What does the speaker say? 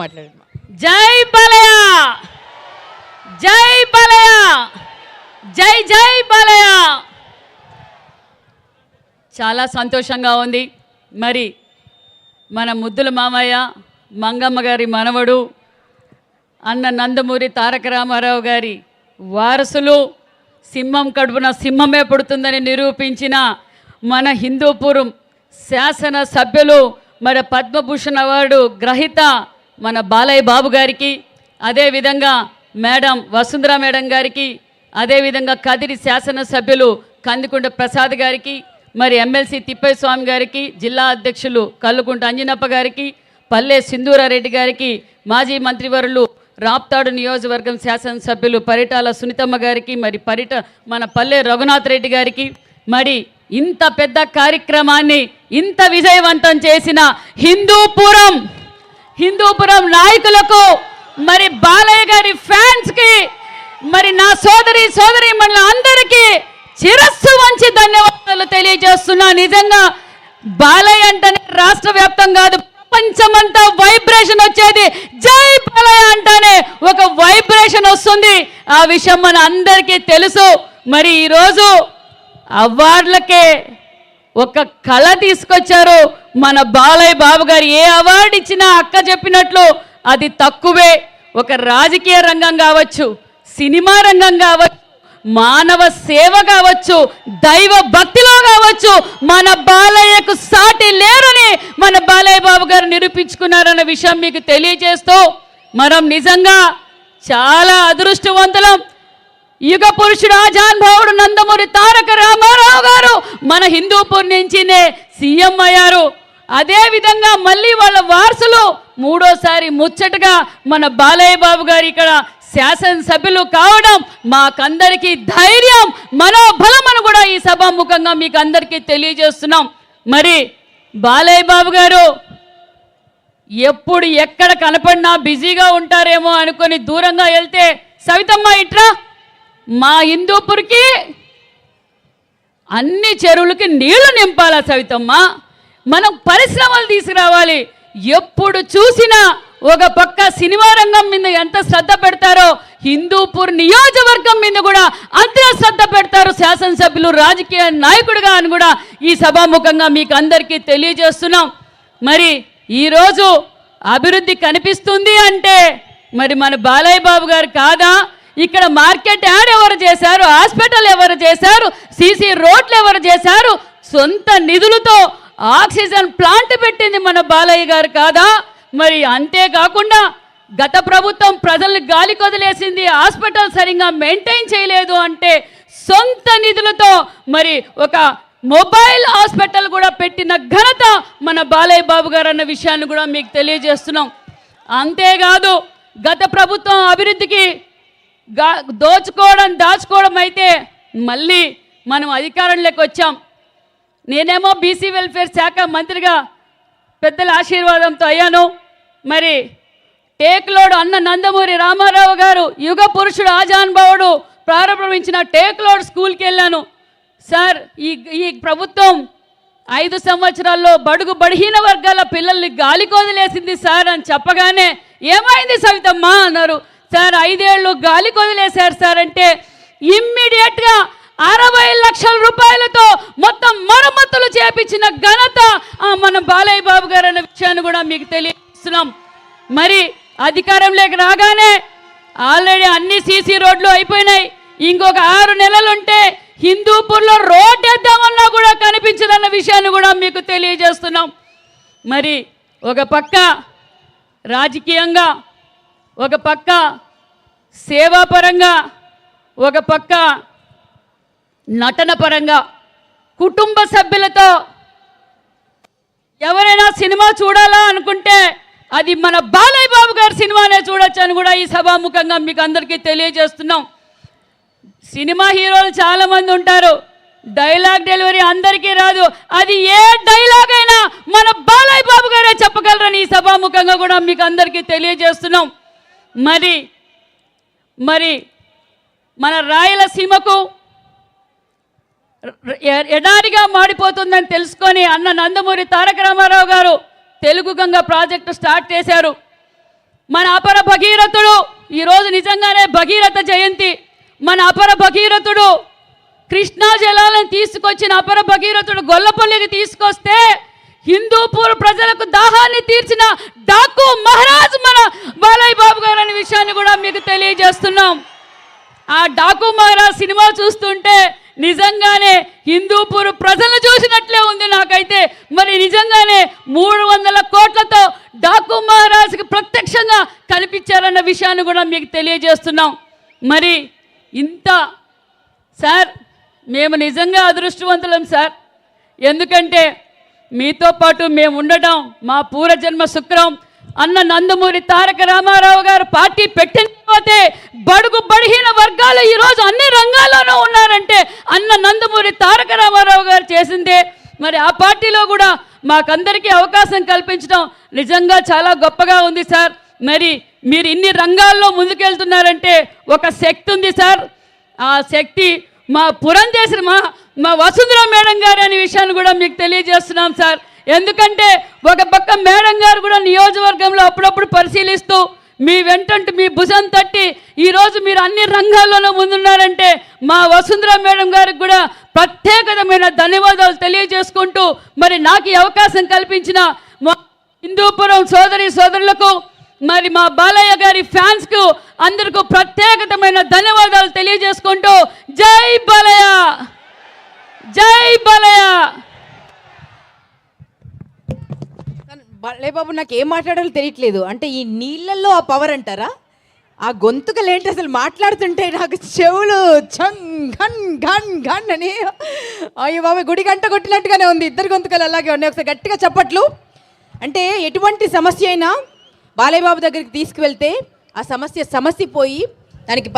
మాట్లాడండి. జై బాలయ్య, జై బాలయ్య, జై జై బాలయ్య. చాలా సంతోషంగా ఉంది. మరి మన ముద్దుల మామయ్య మంగమ్మ గారి మనవడు అన్న నందమూరి తారక రామారావు గారి వారసులు, సింహం కడుపున సింహమే పుడుతుందని నిరూపించిన మన హిందూపురం శాసన సభ్యులు, మరి పద్మభూషణ్ అవార్డు గ్రహీత మన బాలయ్య బాబు గారికి, అదేవిధంగా మేడం వసుంధర మేడం గారికి, అదేవిధంగా కదిరి శాసనసభ్యులు కందికుంట ప్రసాద్ గారికి, మరి ఎమ్మెల్సీ తిప్పయ్య స్వామి గారికి, జిల్లా అధ్యక్షులు కల్లుకుంట అంజనప్ప గారికి, పల్లె సింధూరారెడ్డి గారికి, మాజీ మంత్రివర్యులు రాప్తాడు నియోజకవర్గం శాసనసభ్యులు పరిటాల సునీతమ్మ గారికి, మరి మన పల్లె రఘునాథ్ రెడ్డి గారికి, మరి ఇంత పెద్ద కార్యక్రమాన్ని ఇంత విజయవంతం చేసిన హిందూపురం నాయకులకు, మరి బాలయ్య గారి ఫ్యాన్స్కి, మరి నా సోదరి మండలి అందరికీ శిరస్సు వంచి ధన్యవాదాలు తెలియజేస్తున్నా. నిజంగా బాలయ్య అంటేనే రాష్ట్ర వ్యాప్తం కాదు, ప్రపంచమంతా వైబ్రేషన్ వచ్చేది. జై బాలయ్య అంటానే ఒక వైబ్రేషన్ వస్తుంది. ఆ విషయం మన అందరికీ తెలుసు. మరి ఈరోజు అవార్డులకే ఒక కళ తీసుకొచ్చారు మన బాలయ్య బాబు గారు. ఏ అవార్డు ఇచ్చినా అక్క చెప్పినట్లు అది తక్కువే. ఒక రాజకీయ రంగం కావచ్చు, సినిమా రంగం కావచ్చు, మానవ సేవ కావచ్చు, దైవ భక్తిలో కావచ్చు, మన బాలయ్యకు సాటి లేరని మన బాలయ్య బాబు గారు నిరూపించుకున్నారన్న విషయం మీకు తెలియజేస్తూ, మనం నిజంగా చాలా అదృష్టవంతులం. యుగ పురుషుడు ఆజానుభావుడు నందమూరి తారక రామారావు గారు మన హిందూపూర్ నుంచినే సీఎం అయ్యారు. అదేవిధంగా మళ్ళీ వాళ్ళ వారసులు మూడోసారి ముచ్చటగా మన బాలయ్య బాబు గారు ఇక్కడ శాసనసభ్యులు కావడం మాకందరికీ ధైర్యం, మనోబలం అని కూడా ఈ సభాముఖంగా మీకు అందరికీ తెలియజేస్తున్నాం. మరి బాలయ్య బాబు గారు ఎప్పుడు ఎక్కడ కనపడినా బిజీగా ఉంటారేమో అనుకొని దూరంగా వెళ్తే, సవితమ్మ ఇట్రా, మా హిందూపూర్కి అన్ని చెరువులకి నీళ్లు నింపాలా సవితమ్మ, మనం పరిశ్రమలు తీసుకురావాలి. ఎప్పుడు చూసినా ఒక పక్క సినిమా రంగం మీద ఎంత శ్రద్ధ పెడతారో, హిందూపూర్ నియోజకవర్గం మీద కూడా అంతే శ్రద్ధ పెడతారు శాసనసభ్యులు, రాజకీయ నాయకుడిగా అని కూడా ఈ సభాముఖంగా మీకు అందరికీ తెలియజేస్తున్నాం. మరి ఈరోజు అభివృద్ధి కనిపిస్తుంది అంటే మరి మన బాలయ్య బాబు గారు కాదా? ఇక్కడ మార్కెట్ యార్డ్ ఎవరు చేశారు, హాస్పిటల్ ఎవరు చేశారు, సీసీ రోడ్లు ఎవరు చేశారు, సొంత నిధులతో ఆక్సిజన్ ప్లాంట్ పెట్టింది మన బాలయ్య గారు కాదా? మరి అంతేకాకుండా గత ప్రభుత్వం ప్రజల్ని గాలి కొదిలేసింది, హాస్పిటల్ సరిగ్గా మెయింటైన్ చేయలేదు అంటే సొంత నిధులతో మరి ఒక మొబైల్ హాస్పిటల్ కూడా పెట్టిన ఘనత మన బాలయ్య బాబు గారు అన్న విషయాన్ని కూడా మీకు తెలియజేస్తున్నాం. అంతేకాదు గత ప్రభుత్వం అభివృద్ధికి దాచుకోవడం అయితే మళ్ళీ మనం అధికారంలోకి వచ్చాం. నేనేమో బీసీ వెల్ఫేర్ శాఖ మంత్రిగా పెద్దల ఆశీర్వాదంతో అయ్యాను. మరి టేక్లోడ్ అన్న నందమూరి రామారావు గారు యుగ పురుషుడు ఆజానుభావుడు ప్రారంభించిన టేక్లోడ్ స్కూల్కి వెళ్ళాను. సార్ ఈ ప్రభుత్వం 5 సంవత్సరాల్లో బడుగు బడిహీన వర్గాల పిల్లల్ని గాలి కొదిలేసింది సార్ అని చెప్పగానే, ఏమైంది సవితమ్మ అన్నారు. సార్ 5 ఏళ్ళు గాలి కొదిలేశారు సార్ అంటే ఇమ్మీడియట్గా 60 లక్షల రూపాయలతో మొత్తం మరమ్మతులు చేపించిన ఘనత మన బాలయ్య బాబు గారు అనే విషయాన్ని కూడా మీకు తెలియజేస్తున్నాం. మరి అధికారంలోకి రాగానే ఆల్రెడీ అన్ని సీసీ రోడ్లు అయిపోయినాయి. ఇంకొక 6 నెలలుంటే హిందూపూర్లో రోడ్ వేద్దామన్నా కూడా కనిపించదన్న విషయాన్ని కూడా మీకు తెలియజేస్తున్నాం. మరి ఒక పక్క రాజకీయంగా, ఒక పక్క సేవాపరంగా, ఒక పక్క నటన పరంగా కుటుంబ సభ్యులతో ఎవరైనా సినిమా చూడాలా అనుకుంటే అది మన బాలయ్య బాబు గారి సినిమానే చూడొచ్చు అని కూడా ఈ సభాముఖంగా మీకు అందరికీ తెలియజేస్తున్నాం. సినిమా హీరోలు చాలామంది ఉంటారు, డైలాగ్ డెలివరీ అందరికీ రాదు. అది ఏ డైలాగ్ అయినా మన బాలయ్య బాబు గారే చెప్పగలరని ఈ సభాముఖంగా కూడా మీకు అందరికీ తెలియజేస్తున్నాం. మరి మన రాయలసీమకు ఎడారిగా మాడిపోతుందని తెలుసుకొని అన్న నందమూరి తారక రామారావు గారు తెలుగు గంగ ప్రాజెక్టు స్టార్ట్ చేశారు. మన అపర భగీరథుడు ఈరోజు నిజంగానే భగీరథ జయంతి. మన అపర భగీరథుడు కృష్ణా జలాలను తీసుకొచ్చిన అపర భగీరథుడు గొల్లపల్లికి తీసుకొస్తే హిందూపూర్ ప్రజలకు దాహాన్ని తీర్చిన డాకు మహారాజ్ మన బాలయ్య బాబు గారు అనే విషయాన్ని కూడా మీకు తెలియజేస్తున్నాం. ఆ డాకు మహారాజ్ సినిమా చూస్తుంటే నిజంగానే హిందూపూర్ ప్రజలను చూసినట్లే ఉంది నాకైతే. మరి నిజంగానే 300 కోట్లతో డాకు మహారాజ్కి ప్రత్యక్షంగా కనిపించారన్న విషయాన్ని కూడా మీకు తెలియజేస్తున్నాం. మరి ఇంత సార్ మేము నిజంగా అదృష్టవంతులం సార్. ఎందుకంటే మీతో పాటు మేము ఉండటం మా పూర్వజన్మ శుక్రం. అన్న నందమూరి తారక రామారావు గారు పార్టీ పెట్టిన తర్వాతే బడుగు బడిహీన వర్గాలు ఈరోజు అన్ని రంగాల్లోనూ ఉన్నారంటే అన్న నందమూరి తారక రామారావు గారు చేసిందే. మరి ఆ పార్టీలో కూడా మాకందరికీ అవకాశం కల్పించడం నిజంగా చాలా గొప్పగా ఉంది సార్. మరి మీరు ఇన్ని రంగాల్లో ముందుకెళ్తున్నారంటే ఒక శక్తి ఉంది సార్. ఆ శక్తి మా పురంధేశ్వరి మా వసుంధర మేడం గారు అనే విషయాన్ని కూడా మీకు తెలియజేస్తున్నాం సార్. ఎందుకంటే ఒక పక్క మేడం గారు కూడా నియోజకవర్గంలో అప్పుడప్పుడు పరిశీలిస్తూ మీ వెంటంటూ మీ భుజం తట్టి ఈరోజు మీరు అన్ని రంగాల్లోనూ ముందున్నారంటే మా వసుంధర మేడం గారికి కూడా ప్రత్యేకమైన ధన్యవాదాలు తెలియజేసుకుంటూ మరి నాకు ఈ అవకాశం కల్పించిన మా హిందూపురం సోదరులకు మరి మా బాలయ్య గారి ఫ్యాన్స్కు అందరికీ ప్రత్యేకమైన ధన్యవాదాలు తెలియజేసుకుంటూ జై బాలయ్య, జై బాలయ్య. బాలయ్య బాబు నాకు ఏం మాట్లాడాలో తెలియట్లేదు. అంటే ఈ నీళ్ళల్లో ఆ పవర్ అంటారా? ఆ గొంతుకలు ఏంటి అసలు మాట్లాడుతుంటే నాకు చెవులు ఛంగ్ ఘన్ ఘన్ ఘన్ అని అయ్యో బాబు గుడి గంట కొట్టినట్టుగానే ఉంది. ఇద్దరు గొంతుకలు అలాగే ఉన్నాయి. ఒకసారి గట్టిగా చప్పట్లు. అంటే ఎటువంటి సమస్య అయినా బాలయ్య బాబు దగ్గరికి తీసుకువెళ్తే ఆ సమస్య పోయి దానికి